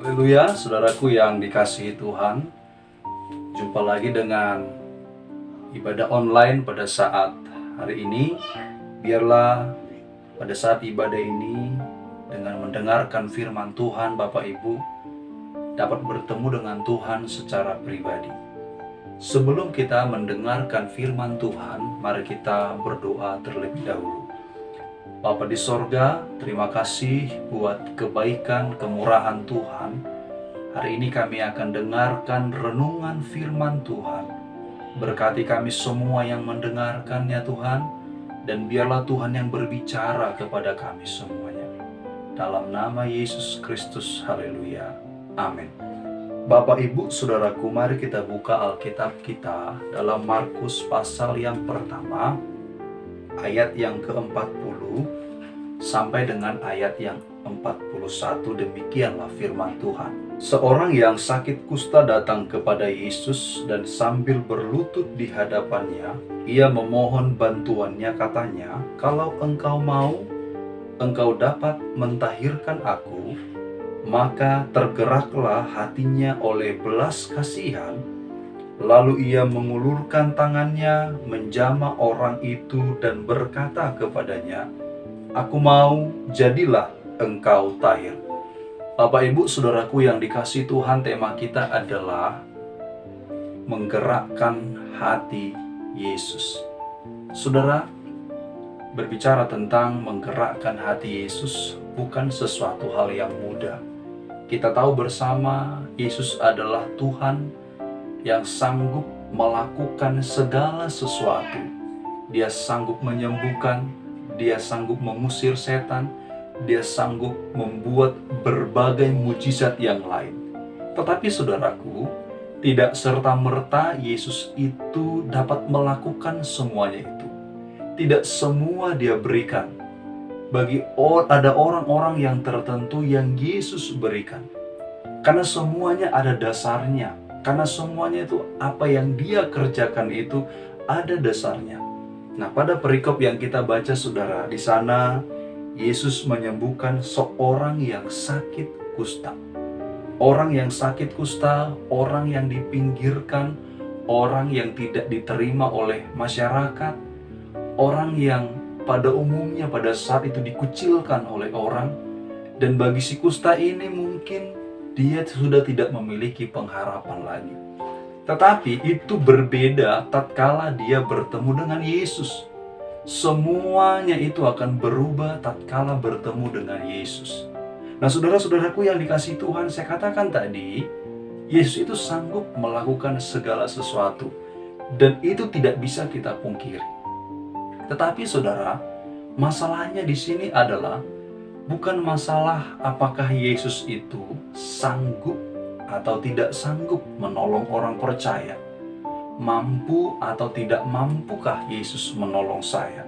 Haleluya, saudaraku yang dikasihi Tuhan. Jumpa lagi dengan ibadah online pada saat hari ini. Biarlah pada saat ibadah ini, dengan mendengarkan firman Tuhan, Bapak Ibu dapat bertemu dengan Tuhan secara pribadi. Sebelum kita mendengarkan firman Tuhan, mari kita berdoa terlebih dahulu. Bapa di sorga, terima kasih buat kebaikan, kemurahan Tuhan. Hari ini kami akan dengarkan renungan firman Tuhan. Berkati kami semua yang mendengarkannya Tuhan, dan biarlah Tuhan yang berbicara kepada kami semuanya. Dalam nama Yesus Kristus, haleluya, amin. Bapak, Ibu, Saudaraku, mari kita buka Alkitab kita dalam Markus pasal yang pertama, ayat yang ke-40 sampai dengan ayat yang 41. Demikianlah firman Tuhan. Seorang yang sakit kusta datang kepada Yesus dan sambil berlutut di hadapannya, ia memohon bantuannya, katanya, "Kalau engkau mau, engkau dapat mentahirkan aku." Maka tergeraklah hatinya oleh belas kasihan. Lalu ia mengulurkan tangannya, menjamah orang itu dan berkata kepadanya, "Aku mau, jadilah engkau tahir." Bapak, Ibu, Saudaraku yang dikasihi Tuhan, tema kita adalah menggerakkan hati Yesus. Saudara, berbicara tentang menggerakkan hati Yesus bukan sesuatu hal yang mudah. Kita tahu bersama Yesus adalah Tuhan yang sanggup melakukan segala sesuatu. Dia sanggup menyembuhkan, Dia sanggup mengusir setan, Dia sanggup membuat berbagai mujizat yang lain. Tetapi saudaraku, tidak serta-merta Yesus itu dapat melakukan semuanya itu. Tidak semua Dia berikan. Ada orang-orang yang tertentu yang Yesus berikan. Karena semuanya ada dasarnya. Karena semuanya itu apa yang Dia kerjakan itu ada dasarnya. Nah, pada perikop yang kita baca, saudara, di sana Yesus menyembuhkan seorang yang sakit kusta. Orang yang sakit kusta, orang yang dipinggirkan, orang yang tidak diterima oleh masyarakat, orang yang pada umumnya pada saat itu dikucilkan oleh orang. Dan bagi si kusta ini mungkin dia sudah tidak memiliki pengharapan lagi. Tetapi itu berbeda tatkala dia bertemu dengan Yesus. Semuanya itu akan berubah tatkala bertemu dengan Yesus. Nah, saudara-saudaraku yang dikasihi Tuhan, saya katakan tadi, Yesus itu sanggup melakukan segala sesuatu. Dan itu tidak bisa kita pungkiri. Tetapi saudara, masalahnya di sini adalah bukan masalah apakah Yesus itu sanggup atau tidak sanggup menolong orang percaya. Mampu atau tidak mampukah Yesus menolong saya?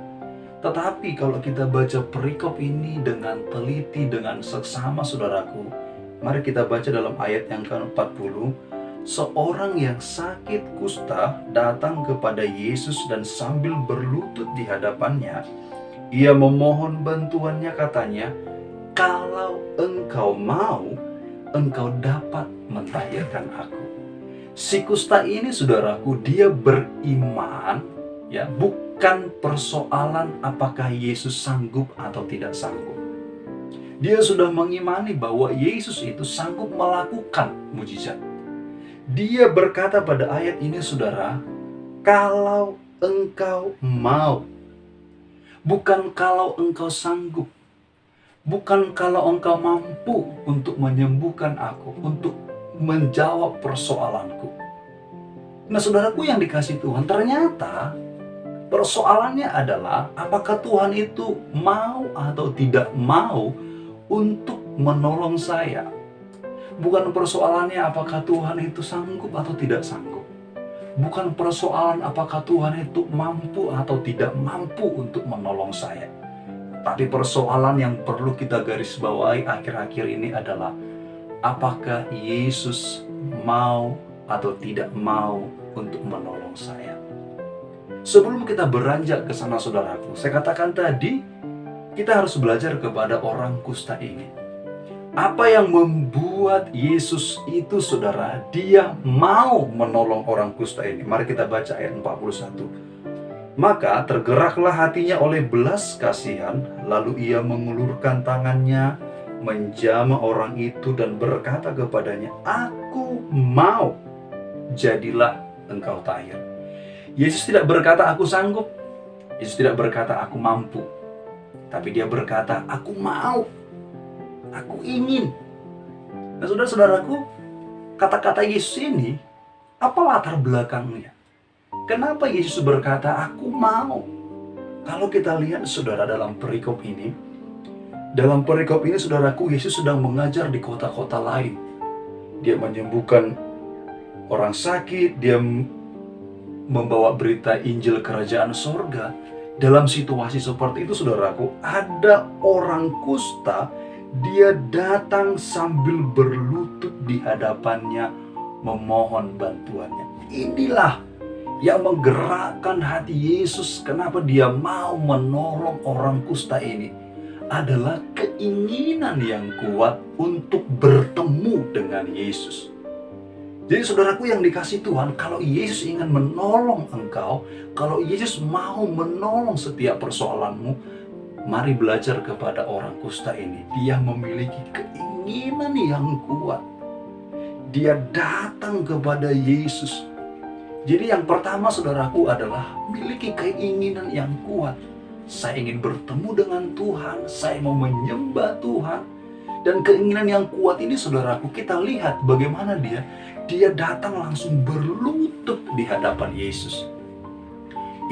Tetapi kalau kita baca perikop ini dengan teliti, dengan seksama, saudaraku, mari kita baca dalam ayat yang ke-40. Seorang yang sakit kusta datang kepada Yesus dan sambil berlutut di hadapannya, ia memohon bantuannya, katanya, "Kalau engkau mau, engkau dapat mentahirkan aku." Si kusta ini, saudaraku, dia beriman, ya, bukan persoalan apakah Yesus sanggup atau tidak sanggup. Dia sudah mengimani bahwa Yesus itu sanggup melakukan mujizat. Dia berkata pada ayat ini, saudara, "Kalau engkau mau." Bukan kalau engkau sanggup. Bukan kalau engkau mampu untuk menyembuhkan aku, untuk menjawab persoalanku. Nah, saudaraku yang dikasihi Tuhan, ternyata persoalannya adalah apakah Tuhan itu mau atau tidak mau untuk menolong saya. Bukan persoalannya apakah Tuhan itu sanggup atau tidak sanggup. Bukan persoalan apakah Tuhan itu mampu atau tidak mampu untuk menolong saya. Tapi persoalan yang perlu kita garis bawahi akhir-akhir ini adalah apakah Yesus mau atau tidak mau untuk menolong saya. Sebelum kita beranjak ke sana, saudaraku, saya katakan tadi, kita harus belajar kepada orang kusta ini. Apa yang membuat Yesus itu, saudara, dia mau menolong orang kusta ini? Mari kita baca ayat 41. Maka tergeraklah hatinya oleh belas kasihan, lalu ia mengulurkan tangannya, menjamah orang itu dan berkata kepadanya, "Aku mau, jadilah engkau tahir." Yesus tidak berkata, "Aku sanggup." Yesus tidak berkata, "Aku mampu." Tapi dia berkata, "Aku mau, aku ingin." Nah, saudara-saudaraku, kata-kata Yesus ini, apa latar belakangnya? Kenapa Yesus berkata, "Aku mau"? Kalau kita lihat, saudara, dalam perikop ini, saudaraku, Yesus sedang mengajar di kota-kota lain. Dia menyembuhkan orang sakit, dia membawa berita Injil Kerajaan Sorga. Dalam situasi seperti itu, saudaraku, ada orang kusta, dia datang sambil berlutut di hadapannya, memohon bantuannya. Inilah yang menggerakkan hati Yesus. Kenapa dia mau menolong orang kusta ini? Adalah keinginan yang kuat untuk bertemu dengan Yesus. Jadi, saudaraku yang dikasih Tuhan, kalau Yesus ingin menolong engkau, kalau Yesus mau menolong setiap persoalanmu, mari belajar kepada orang kusta ini. Dia memiliki keinginan yang kuat. Dia datang kepada Yesus. Jadi yang pertama, saudaraku, adalah miliki keinginan yang kuat. Saya ingin bertemu dengan Tuhan, saya mau menyembah Tuhan. Dan keinginan yang kuat ini, saudaraku, kita lihat bagaimana dia datang langsung berlutut di hadapan Yesus.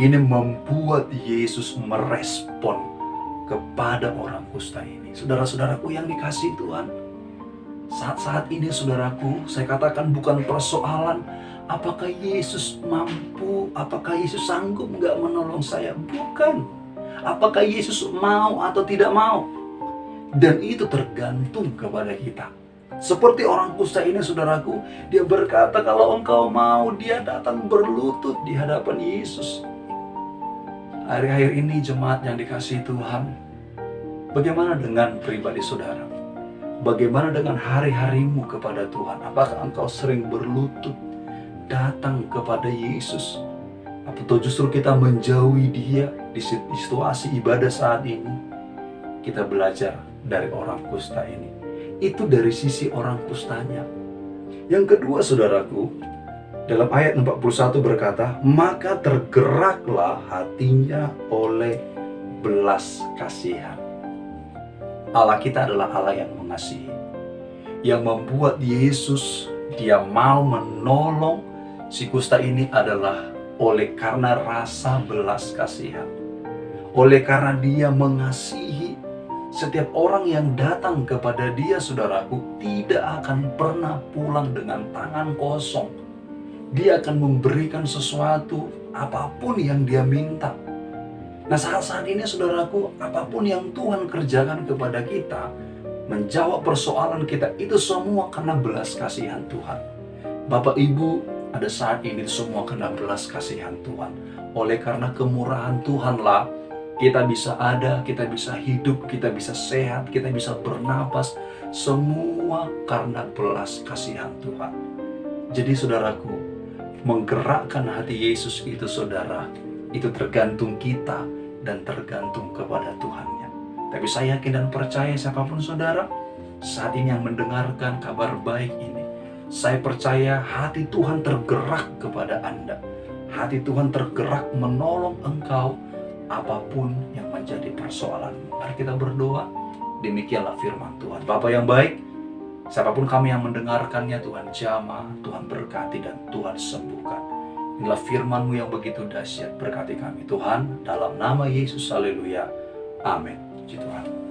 Ini membuat Yesus merespon kepada orang kusta ini. Saudara-saudaraku yang dikasihi Tuhan, saat-saat ini, saudaraku, saya katakan bukan persoalan apakah Yesus mampu, apakah Yesus sanggup nggak menolong saya. Bukan. Apakah Yesus mau atau tidak mau. Dan itu tergantung kepada kita. Seperti orang kusta ini, saudaraku, dia berkata kalau engkau mau, dia datang berlutut di hadapan Yesus. Hari-hari ini, jemaat yang dikasihi Tuhan, bagaimana dengan pribadi saudara? Bagaimana dengan hari-harimu kepada Tuhan? Apakah engkau sering berlutut datang kepada Yesus? Atau justru kita menjauhi dia di situasi ibadah saat ini? Kita belajar dari orang kusta ini. Itu dari sisi orang kustanya. Yang kedua, saudaraku, dalam ayat 41 berkata, maka tergeraklah hatinya oleh belas kasihan. Allah kita adalah Allah yang mengasihi. Yang membuat Yesus, dia mau menolong si kusta ini adalah oleh karena rasa belas kasihan. Oleh karena dia mengasihi. Setiap orang yang datang kepada dia, saudaraku, tidak akan pernah pulang dengan tangan kosong. Dia akan memberikan sesuatu, apapun yang dia minta. Nah, saat-saat ini, saudaraku, apapun yang Tuhan kerjakan kepada kita, menjawab persoalan kita, itu semua karena belas kasihan Tuhan. Bapak Ibu, ada saat ini semua karena belas kasihan Tuhan. Oleh karena kemurahan Tuhanlah, kita bisa ada, kita bisa hidup, kita bisa sehat, kita bisa bernapas. Semua karena belas kasihan Tuhan. Jadi, saudaraku, menggerakkan hati Yesus itu, saudara, itu tergantung kita dan tergantung kepada Tuhannya. Tapi saya yakin dan percaya siapapun saudara, saat ini yang mendengarkan kabar baik ini, saya percaya hati Tuhan tergerak kepada Anda. Hati Tuhan tergerak menolong engkau, apapun yang menjadi persoalanmu. Mari kita berdoa. Demikianlah firman Tuhan. Bapa yang baik, siapapun kami yang mendengarkannya, Tuhan jamah, Tuhan berkati, dan Tuhan sembuhkan. Inilah firman-Mu yang begitu dahsyat. Berkati kami Tuhan, dalam nama Yesus, haleluya, amin. Puji Tuhan.